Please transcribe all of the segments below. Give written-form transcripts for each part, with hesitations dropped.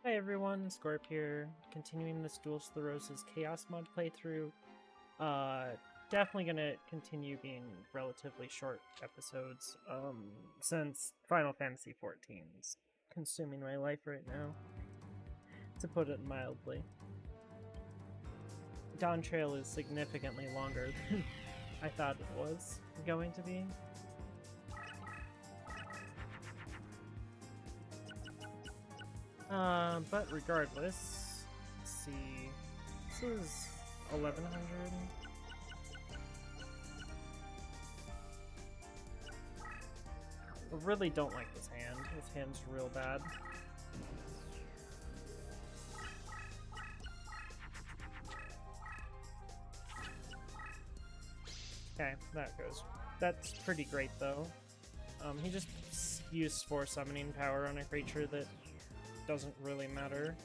Hi everyone, Scorp here, continuing this Duelist the Roses Chaos mod playthrough. Definitely gonna continue being relatively short episodes, since Final Fantasy XIV is consuming my life right now, to put it mildly. Dawn Trail is significantly longer than I thought it was going to be. But regardless, let's see, this is 1100. I really don't like this hand. This hand's real bad. Okay, that goes. That's pretty great though. He just used Force Summoning power on a creature that doesn't really matter.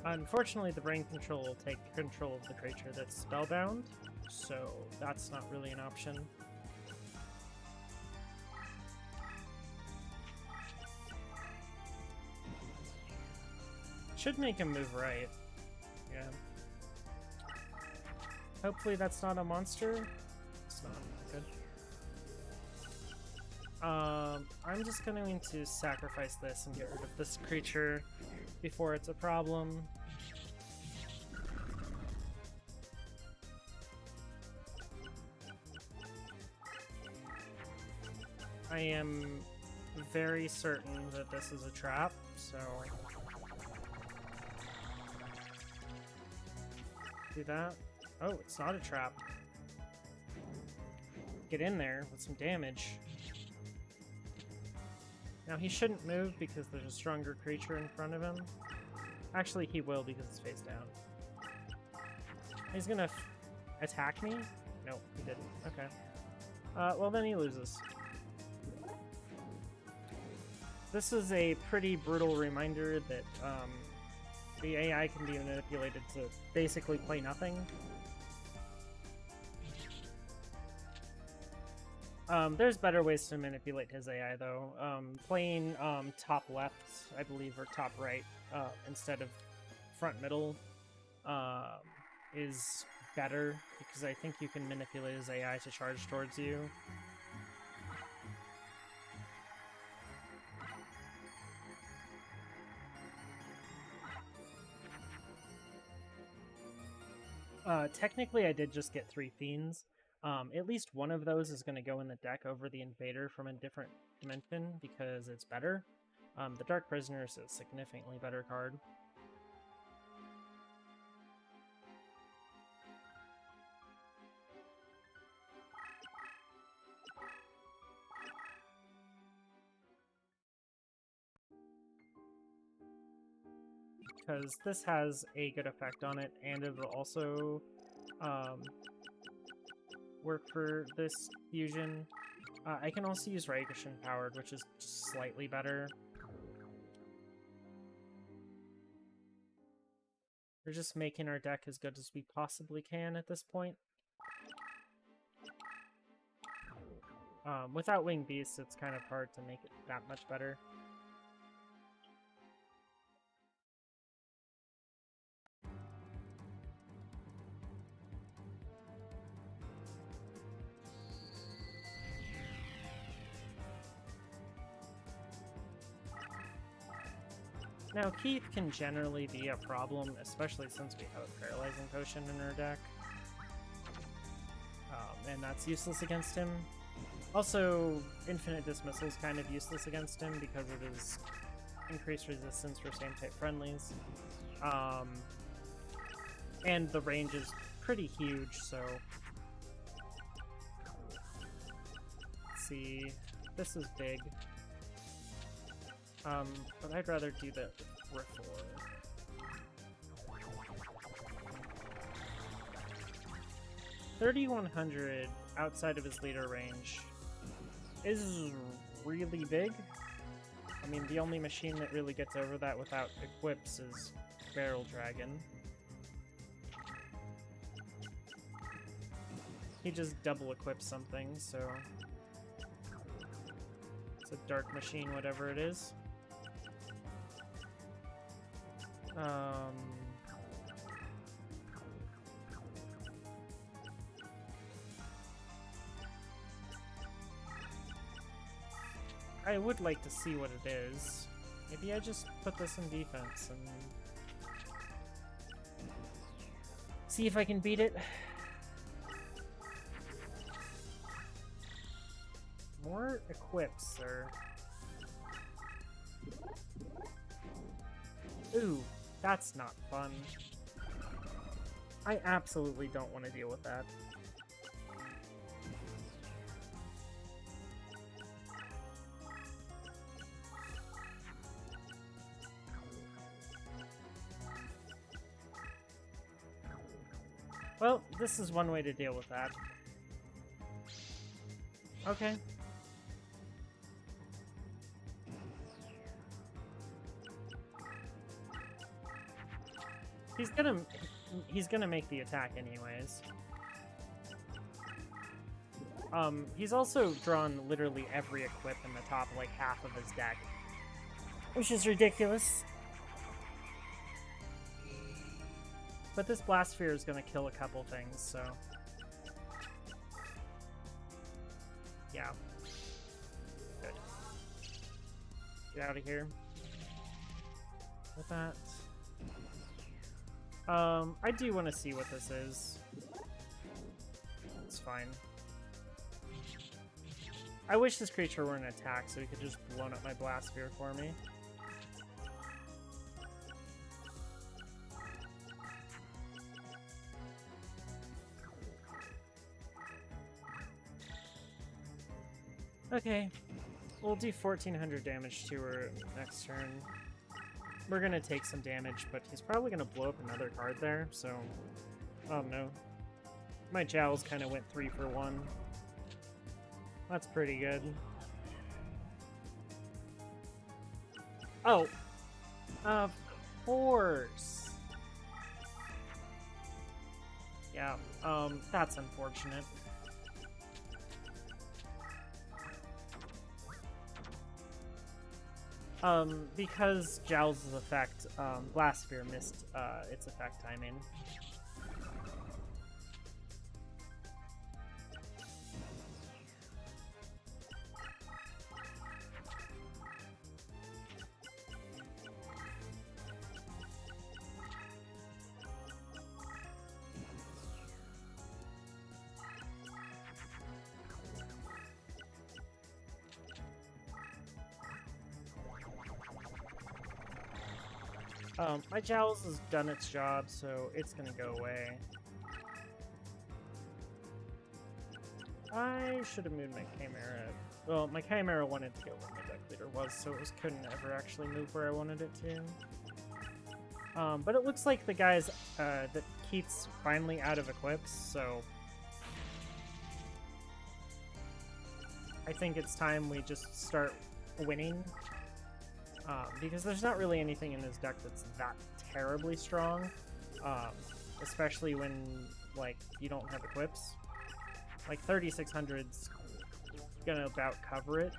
Unfortunately, the brain control will take control of the creature that's spellbound, so that's not really an option. Should make him move right. Yeah. Hopefully that's not a monster. It's not. Good. I'm just going to sacrifice this and get rid of this creature before it's a problem. I am very certain that this is a trap, so do that. Oh, it's not a trap. Get in there with some damage. Now he shouldn't move because there's a stronger creature in front of him. Actually, he will because it's face down. He's gonna attack me? No, he didn't. Okay. Well then he loses. This is a pretty brutal reminder that the AI can be manipulated to basically play nothing. There's better ways to manipulate his AI, though. Playing top left, I believe, or top right, instead of front middle, is better, because I think you can manipulate his AI to charge towards you. Technically, I did just get 3 Fiends. At least one of those is going to go in the deck over the Invader from a different dimension because it's better. The Dark Prisoner is a significantly better card. Because this has a good effect on it, and it will also work for this fusion. I can also use Raikishin Powered, which is slightly better. We're just making our deck as good as we possibly can at this point. Without Winged Beasts, it's kind of hard to make it that much better. Now, Keith can generally be a problem, especially since we have a Paralyzing Potion in our deck. And that's useless against him. Also, Infinite Dismissal is kind of useless against him because of his increased resistance for same-type friendlies. And the range is pretty huge, so... Let's see... This is big. But I'd rather do that with Riffle. 3,100 outside of his leader range is really big. I mean, the only machine that really gets over that without equips is Barrel Dragon. He just double equips something, so it's a dark machine, whatever it is. I would like to see what it is. Maybe I just put this in defense and see if I can beat it. More equips, sir. Ooh, that's not fun. I absolutely don't want to deal with that. Well, this is one way to deal with that. Okay. He's gonna make the attack anyways. He's also drawn literally every equip in the top, like, half of his deck. Which is ridiculous. But this Blast Sphere is gonna kill a couple things, so... yeah. Good. Get out of here. With that. I do want to see what this is. It's fine. I wish this creature were an attack so he could just blow up my Blast Sphere for me. Okay, we'll do 1,400 damage to her next turn. We're gonna take some damage, but he's probably gonna blow up another card there, so... I don't know. My Jowls kind of went 3 for 1. That's pretty good. Oh! Of course! Yeah, that's unfortunate. Because Jowls' effect, Blast Sphere missed, its effect timing. My Jowls has done its job, so it's gonna go away. I should have moved my Chimera. Well, my Chimera wanted to go where my deck leader was, so it couldn't ever actually move where I wanted it to. But it looks like the guys that Keith's finally out of equips, so I think it's time we just start winning. Because there's not really anything in his deck that's that terribly strong, especially when, like, you don't have equips. Like, 3,600's gonna about cover it.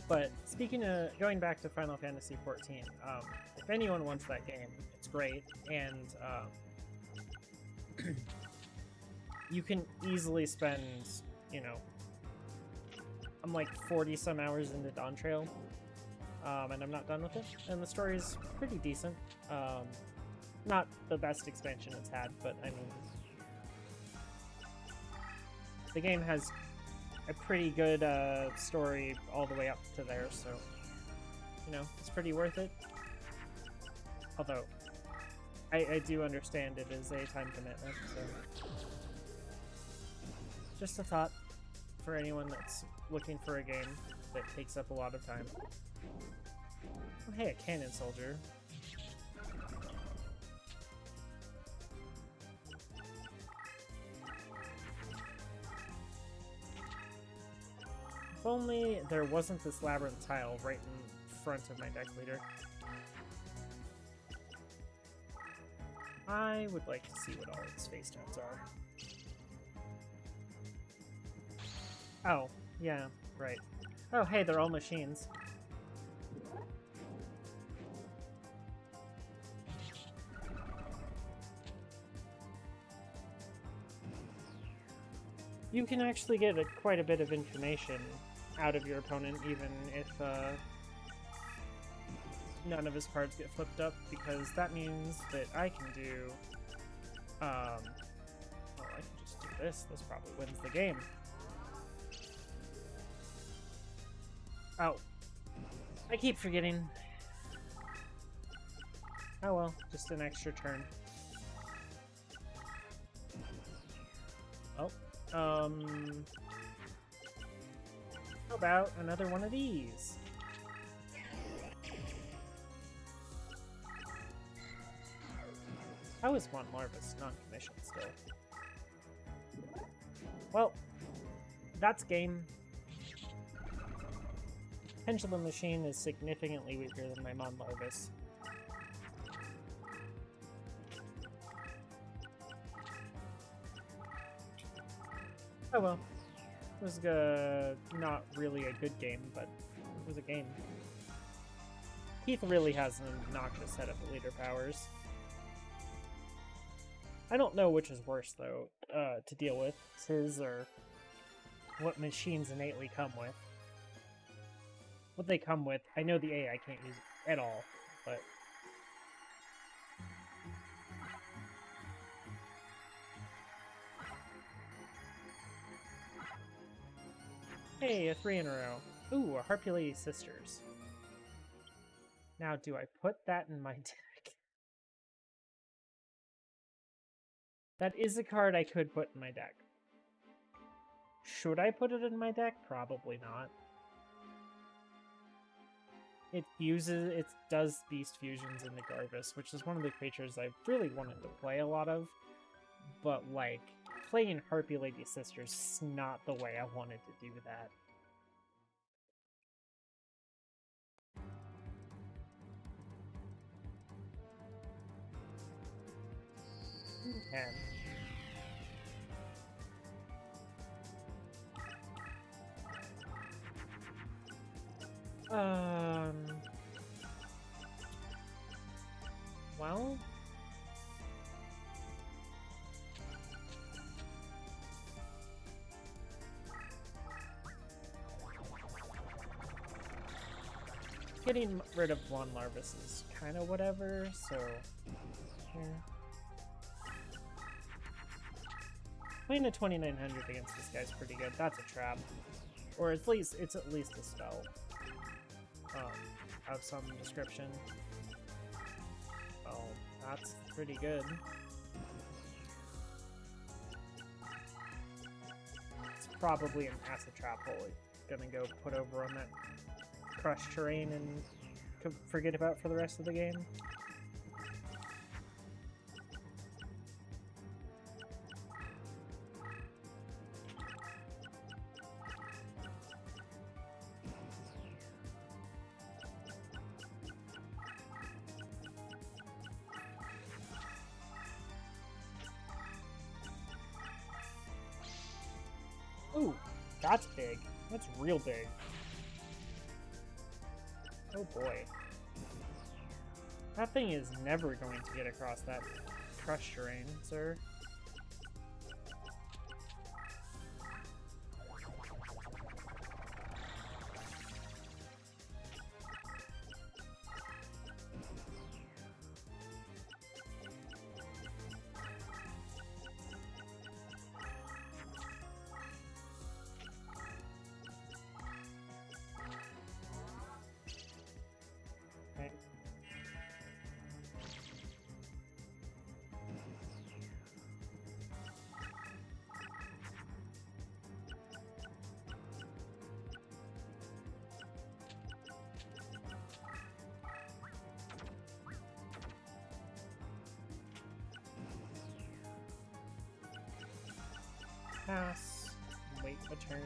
But speaking of going back to Final Fantasy XIV, if anyone wants that game, it's great, and you can easily spend, you know, I'm like 40-some hours into Dawn Trail, and I'm not done with it, and the story's pretty decent. Not the best expansion it's had, but I mean, the game has a pretty good story all the way up to there, so, you know, it's pretty worth it. Although, I do understand it is a time commitment, so... Just a thought for anyone that's looking for a game that takes up a lot of time. Oh, hey, a cannon soldier. If only there wasn't this labyrinth tile right in front of my deck leader. I would like to see what all its face stones are. Oh, yeah, right. Oh, hey, they're all machines. You can actually get quite a bit of information out of your opponent, even if none of his cards get flipped up, because that means that I can do, well, I can just do this. This probably wins the game. Oh. I keep forgetting. Oh well, just an extra turn. Oh. How about another one of these? How is Juan Larvis non-commissioned still? Well, that's game. Pendulum Machine is significantly weaker than my Mon Larvis. Oh well. It was not really a good game, but it was a game. Keith really has an obnoxious set of leader powers. I don't know which is worse, though, to deal with. His or what machines innately come with. What they come with, I know the AI can't use it at all, but... Hey, a 3 in a row. Ooh, a Harpy Sisters. Now, do I put that in my deck? That is a card I could put in my deck. Should I put it in my deck? Probably not. It does Beast Fusions into Garvis, which is one of the creatures I really wanted to play a lot of. But, like, playing Harpy Lady Sisters is not the way I wanted to do that. Okay. Well... Getting rid of Juan Larvis is kind of whatever, so... Yeah. Playing a 2900 against this guy's pretty good. That's a trap. Or at least, it's at least a spell. Of some description. Oh, that's pretty good. It's probably an acid trap hole gonna go put over on that crushed terrain and forget about for the rest of the game. Ooh, that's big. That's real big. Oh boy. That thing is never going to get across that crushed terrain, sir. pass, wait a turn.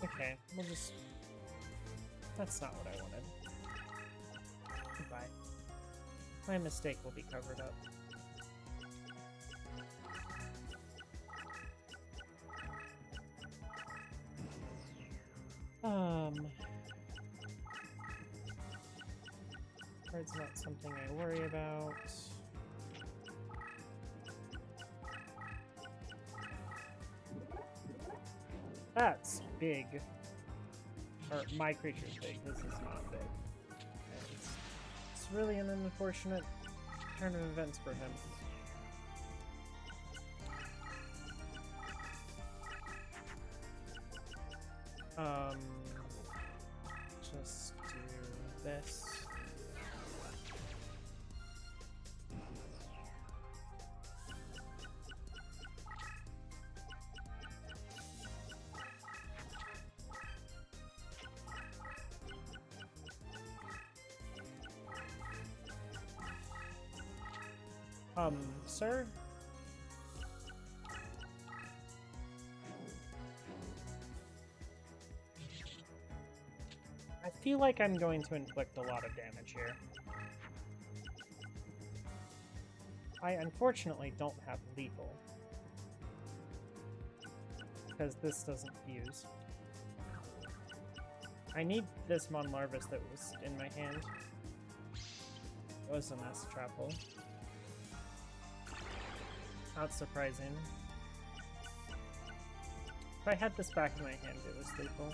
Okay, we'll just... That's not what I wanted. Goodbye. My mistake will be covered up. Card's not something I worry about. That's big. Or, my creature's big. This is not big. It's really an unfortunate turn of events for him. Just do this. Sir? I feel like I'm going to inflict a lot of damage here. I unfortunately don't have lethal. Because this doesn't fuse. I need this Mon Larvis that was in my hand. It was an S-Trapple. Not surprising. If I had this back in my hand, it was lethal.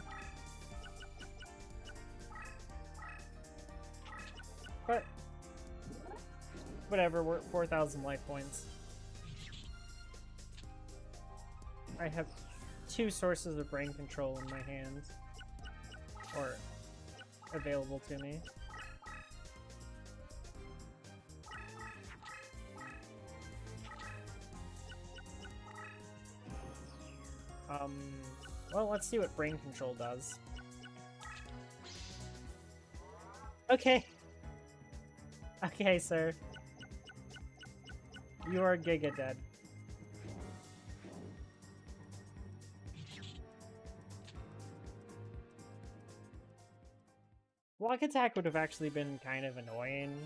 But whatever, we're at 4,000 life points. I have 2 sources of brain control in my hands. Or available to me. Well, let's see what brain control does. Okay. Okay, sir. You are giga dead. Block attack would have actually been kind of annoying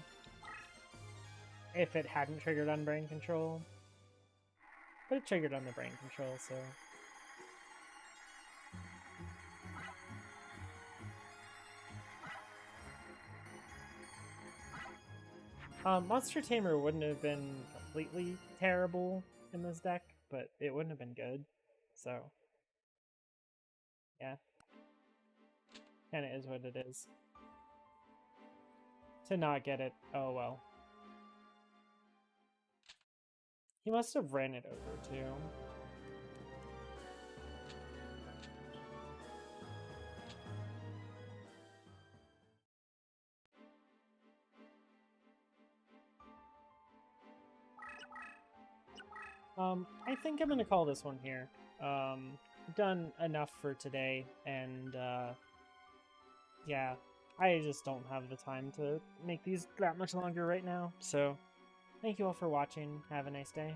if it hadn't triggered on brain control. But it triggered on the brain control, so... Monster Tamer wouldn't have been completely terrible in this deck, but it wouldn't have been good, so... Yeah. Kinda is what it is. To not get it, oh well. He must have ran it over, too. I think I'm gonna call this one here. Done enough for today, and, yeah, I just don't have the time to make these that much longer right now, so thank you all for watching. Have a nice day.